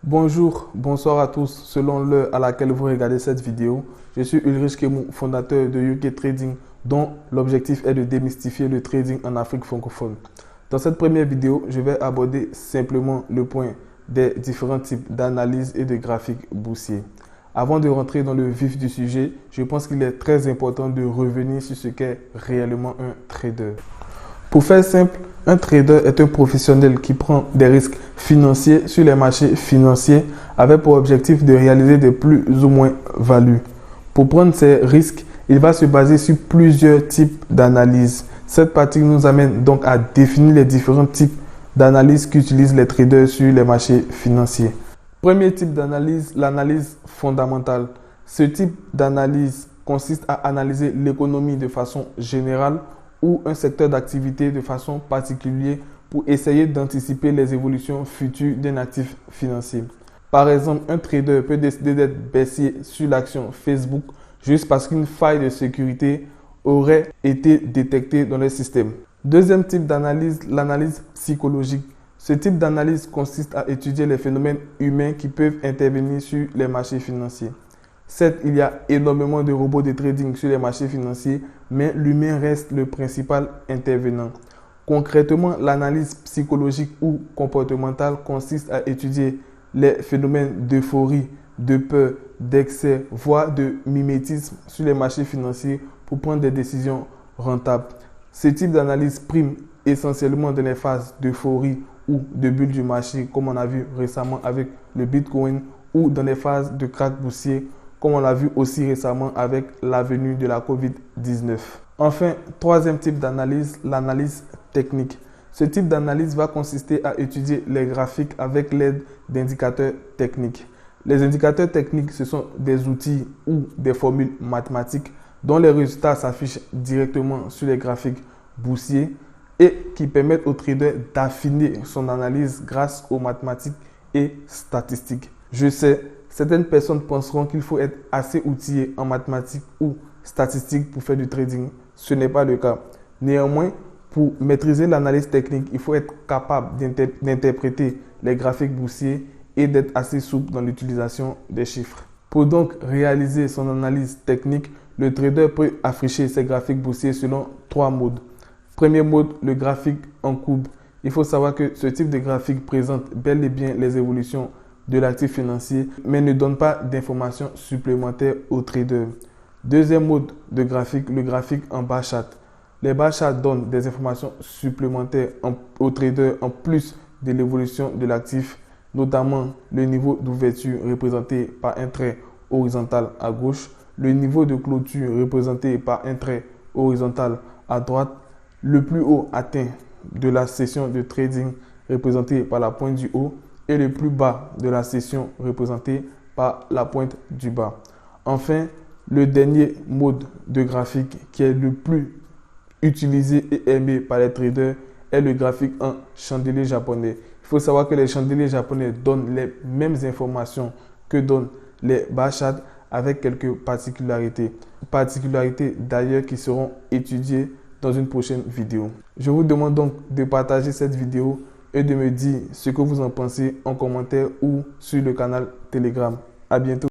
Bonjour, bonsoir à tous, selon l'heure à laquelle vous regardez cette vidéo. Je suis Ulrich Kemou, fondateur de UK Trading, dont l'objectif est de démystifier le trading en Afrique francophone. Dans cette première vidéo, je vais aborder simplement le point des différents types d'analyse et de graphiques boursiers. Avant de rentrer dans le vif du sujet, je pense qu'il est très important de revenir sur ce qu'est réellement un trader. Pour faire simple, un trader est un professionnel qui prend des risques financiers sur les marchés financiers avec pour objectif de réaliser des plus ou moins values. Pour prendre ces risques, il va se baser sur plusieurs types d'analyses. Cette partie nous amène donc à définir les différents types d'analyses qu'utilisent les traders sur les marchés financiers. Premier type d'analyse, l'analyse fondamentale. Ce type d'analyse consiste à analyser l'économie de façon générale ou un secteur d'activité de façon particulière pour essayer d'anticiper les évolutions futures d'un actif financier. Par exemple, un trader peut décider d'être baissier sur l'action Facebook juste parce qu'une faille de sécurité aurait été détectée dans le système. Deuxième type d'analyse, l'analyse psychologique. Ce type d'analyse consiste à étudier les phénomènes humains qui peuvent intervenir sur les marchés financiers. Certes, il y a énormément de robots de trading sur les marchés financiers, mais l'humain reste le principal intervenant. Concrètement, l'analyse psychologique ou comportementale consiste à étudier les phénomènes d'euphorie, de peur, d'excès, voire de mimétisme sur les marchés financiers pour prendre des décisions rentables. Ce type d'analyse prime essentiellement dans les phases d'euphorie ou de bulle du marché, comme on a vu récemment avec le Bitcoin, ou dans les phases de krach boursier, comme on l'a vu aussi récemment avec la venue de la COVID-19. Enfin, troisième type d'analyse, l'analyse technique. Ce type d'analyse va consister à étudier les graphiques avec l'aide d'indicateurs techniques. Les indicateurs techniques, ce sont des outils ou des formules mathématiques dont les résultats s'affichent directement sur les graphiques boursiers et qui permettent au trader d'affiner son analyse grâce aux mathématiques et statistiques. Je sais, certaines personnes penseront qu'il faut être assez outillé en mathématiques ou statistiques pour faire du trading. Ce n'est pas le cas. Néanmoins, pour maîtriser l'analyse technique, il faut être capable d'interpréter les graphiques boursiers et d'être assez souple dans l'utilisation des chiffres. Pour donc réaliser son analyse technique, le trader peut afficher ses graphiques boursiers selon trois modes. Premier mode, le graphique en courbe. Il faut savoir que ce type de graphique présente bel et bien les évolutions de l'actif financier, mais ne donne pas d'informations supplémentaires aux traders. Deuxième mode de graphique, le graphique en bar chart. Les bar charts donnent des informations supplémentaires aux traders en plus de l'évolution de l'actif, notamment le niveau d'ouverture représenté par un trait horizontal à gauche, le niveau de clôture représenté par un trait horizontal à droite, le plus haut atteint de la session de trading représenté par la pointe du haut et le plus bas de la session représenté par la pointe du bas. Enfin, le dernier mode de graphique qui est le plus utilisé et aimé par les traders est le graphique en chandelier japonais. Il faut savoir que les chandeliers japonais donnent les mêmes informations que donnent les bar charts avec quelques particularités. Particularités d'ailleurs qui seront étudiées dans une prochaine vidéo. Je vous demande donc de partager cette vidéo et de me dire ce que vous en pensez en commentaire ou sur le canal Telegram. À bientôt.